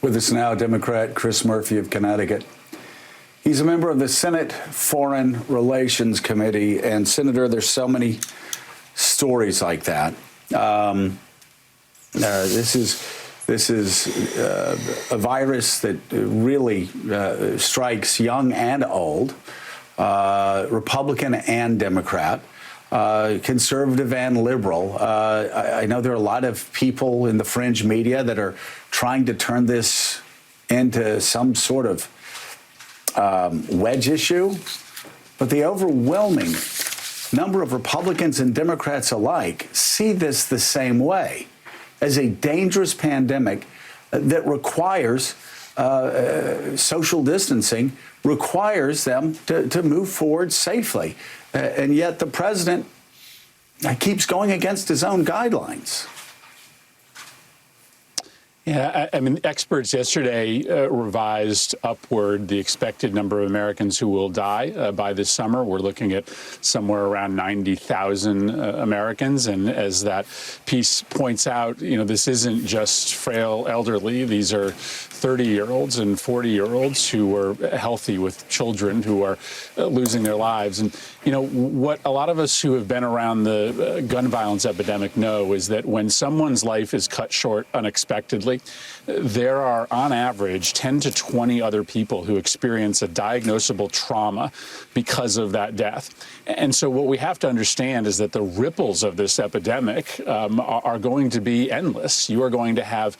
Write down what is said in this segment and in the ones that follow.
With us now, Democrat Chris Murphy of Connecticut. He's a member of the Senate Foreign Relations Committee. And, Senator, there's so many stories like that. This is a virus that really strikes young and old, Republican and Democrat, conservative and liberal. I know there are a lot of people in the fringe media that are trying to turn this into some sort of wedge issue, but the overwhelming number of Republicans and Democrats alike see this the same way, as a dangerous pandemic that requires social distancing, requires them to move forward safely. And yet the president keeps going against his own guidelines. Yeah, I mean, experts yesterday revised upward the expected number of Americans who will die by this summer. We're looking at somewhere around 90,000 Americans. And as that piece points out, you know, this isn't just frail elderly. These are 30-year-olds and 40-year-olds who are healthy with children who are losing their lives. And, you know, what a lot of us who have been around the gun violence epidemic know is that when someone's life is cut short unexpectedly, there are, on average, 10 to 20 other people who experience a diagnosable trauma because of that death. And so what we have to understand is that the ripples of this epidemic are going to be endless. You are going to have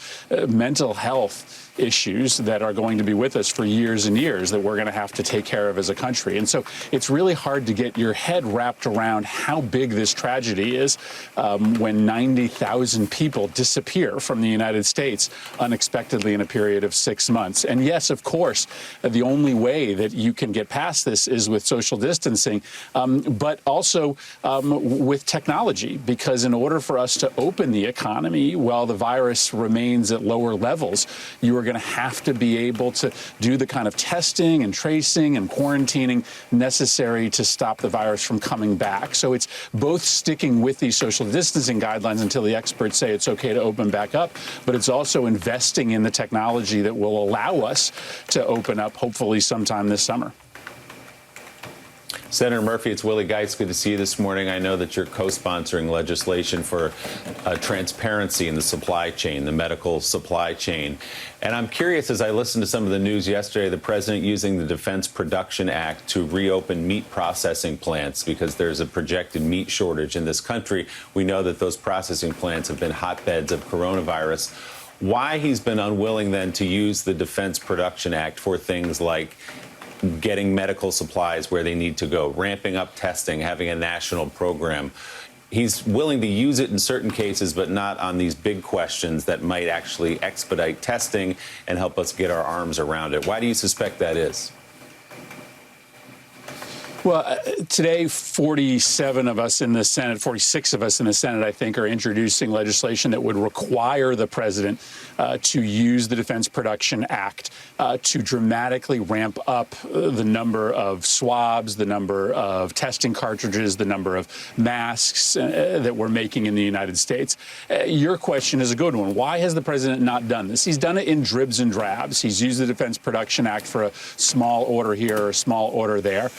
mental health issues that are going to be with us for years and years that we're going to have to take care of as a country. And so it's really hard to get your head wrapped around how big this tragedy is when 90,000 people disappear from the United States unexpectedly in a period of 6 months. And yes, of course, the only way that you can get past this is with social distancing, but also with technology, because in order for us to open the economy while the virus remains at lower levels, you are going to have to be able to do the kind of testing and tracing and quarantining necessary to stop the virus from coming back. So it's both sticking with these social distancing guidelines until the experts say it's okay to open back up, but it's also investing in the technology that will allow us to open up, hopefully sometime this summer. Senator Murphy, it's Willie Geist. Good to see you this morning. I know that you're co-sponsoring legislation for transparency in the supply chain, the medical supply chain. And I'm curious, as I listened to some of the news yesterday, the president using the Defense Production Act to reopen meat processing plants because there's a projected meat shortage in this country. We know that those processing plants have been hotbeds of coronavirus. Why he's been unwilling then to use the Defense Production Act for things like getting medical supplies where they need to go, ramping up testing, having a national program. He's willing to use it in certain cases, but not on these big questions that might actually expedite testing and help us get our arms around it. Why do you suspect that is? Well, today, 47 of us in the Senate, 46 of us in the Senate, I think, are introducing legislation that would require the president to use the Defense Production Act to dramatically ramp up the number of swabs, the number of testing cartridges, the number of masks that we're making in the United States. Your question is a good one. Why has the president not done this? He's done it in dribs and drabs. He's used the Defense Production Act for a small order here or a small order there.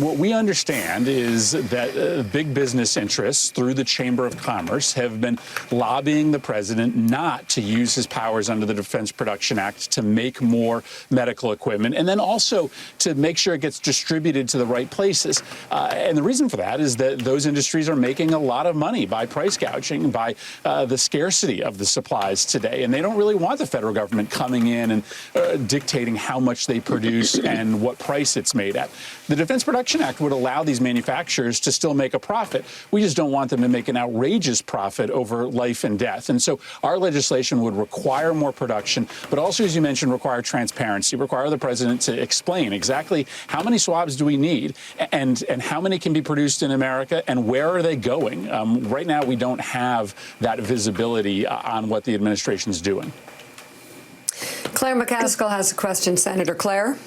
What we understand is that big business interests through the Chamber of Commerce have been lobbying the president not to use his powers under the Defense Production Act to make more medical equipment, and then also to make sure it gets distributed to the right places. And the reason for that is that those industries are making a lot of money by price gouging, by the scarcity of the supplies today. And they don't really want the federal government coming in and dictating how much they produce and what price it's made at. The Defense Production Act would allow these manufacturers to still make a profit. We just don't want them to make an outrageous profit over life and death. And so our legislation would require more production, but also, as you mentioned, require transparency, require the president to explain exactly how many swabs do we need and how many can be produced in America and where are they going. Right now, we don't have that visibility on what the administration is doing. Claire McCaskill has a question. Senator Claire.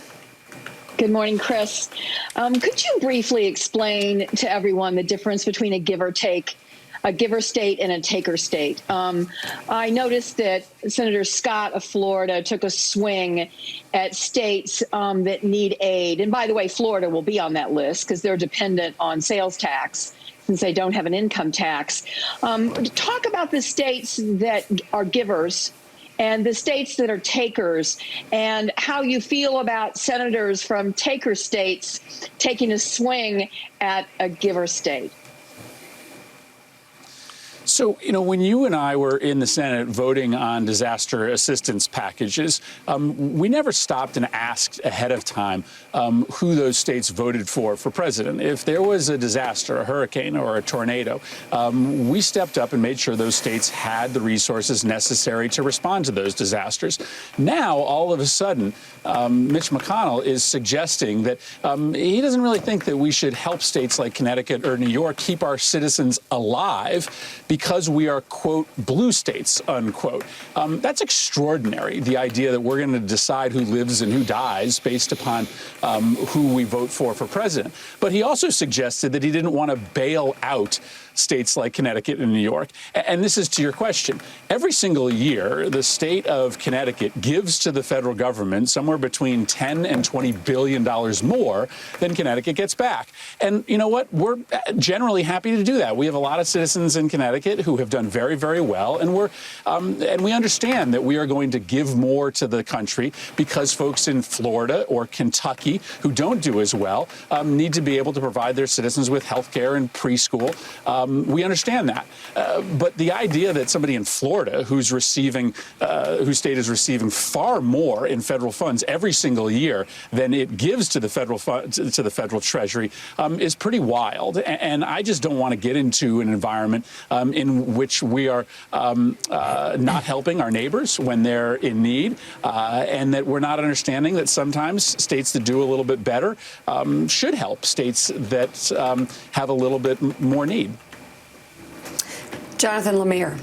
Good morning, Chris. Could you briefly explain to everyone the difference between a give or take a giver state and a taker state. I noticed that Senator Scott of Florida took a swing at states that need aid. And by the way, Florida will be on that list because they're dependent on sales tax since they don't have an income tax. Talk about the states that are givers and the states that are takers, and how you feel about senators from taker states taking a swing at a giver state. So, when you and I were in the Senate voting on disaster assistance packages, we never stopped and asked ahead of time who those states voted for president. If there was a disaster, a hurricane or a tornado, we stepped up and made sure those states had the resources necessary to respond to those disasters. Now, all of a sudden, Mitch McConnell is suggesting that he doesn't really think that we should help states like Connecticut or New York keep our citizens alive because we are, quote, blue states, unquote. That's extraordinary, the idea that we're going to decide who lives and who dies based upon who we vote for president. But he also suggested that he didn't want to bail out states like Connecticut and New York. And this is to your question. Every single year, the state of Connecticut gives to the federal government somewhere between $10 and $20 billion more than Connecticut gets back. And you know what? We're generally happy to do that. We have a lot of citizens in Connecticut who have done very, very well. And we understand that we are going to give more to the country because folks in Florida or Kentucky who don't do as well need to be able to provide their citizens with health care and preschool. We understand that. But the idea that somebody in Florida whose state is receiving far more in federal funds every single year than it gives to the federal treasury is pretty wild. And I just don't want to get into an environment in which we are not helping our neighbors when they're in need, and that we're not understanding that sometimes states that do a little bit better should help states that have a little bit more need. Jonathan Lemire.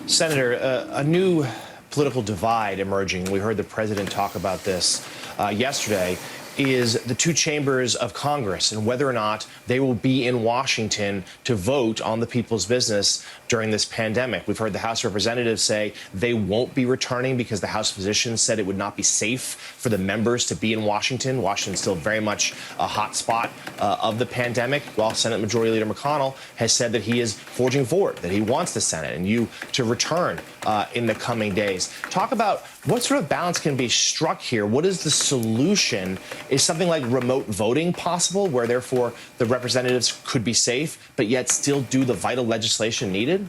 Senator, a new political divide emerging. We heard the president talk about this yesterday. Is the two chambers of Congress and whether or not they will be in Washington to vote on the people's business during this pandemic. We've heard the House of Representatives say they won't be returning because the House physicians said it would not be safe for the members to be in Washington. Washington's still very much a hot spot of the pandemic, while Senate Majority Leader McConnell has said that he is forging forward, that he wants the Senate and you to return in the coming days. Talk about what sort of balance can be struck here. What is the solution? Is something like remote voting possible, where therefore the representatives could be safe, but yet still do the vital legislation needed?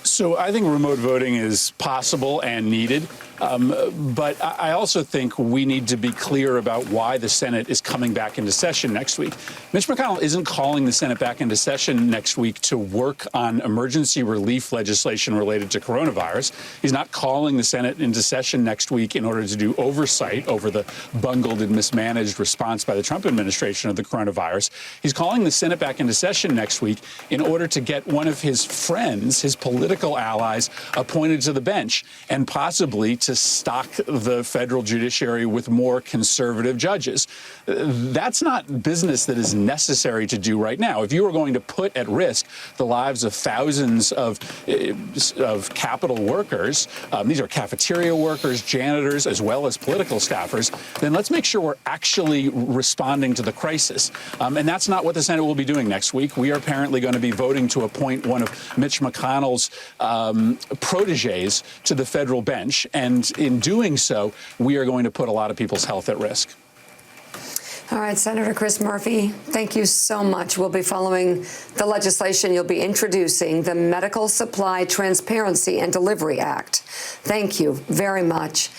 So I think remote voting is possible and needed. But I also think we need to be clear about why the Senate is coming back into session next week. Mitch McConnell isn't calling the Senate back into session next week to work on emergency relief legislation related to coronavirus. He's not calling the Senate into session next week in order to do oversight over the bungled and mismanaged response by the Trump administration of the coronavirus. He's calling the Senate back into session next week in order to get one of his friends, his political allies, appointed to the bench and possibly to stock the federal judiciary with more conservative judges. That's not business that is necessary to do right now. If you are going to put at risk the lives of thousands of Capitol workers, these are cafeteria workers, janitors, as well as political staffers, then let's make sure we're actually responding to the crisis. And that's not what the Senate will be doing next week. We are apparently going to be voting to appoint one of Mitch McConnell's proteges to the federal bench. And in doing so, we are going to put a lot of people's health at risk. All right, Senator Chris Murphy, thank you so much. We'll be following the legislation you'll be introducing, the Medical Supply Transparency and Delivery Act. Thank you very much.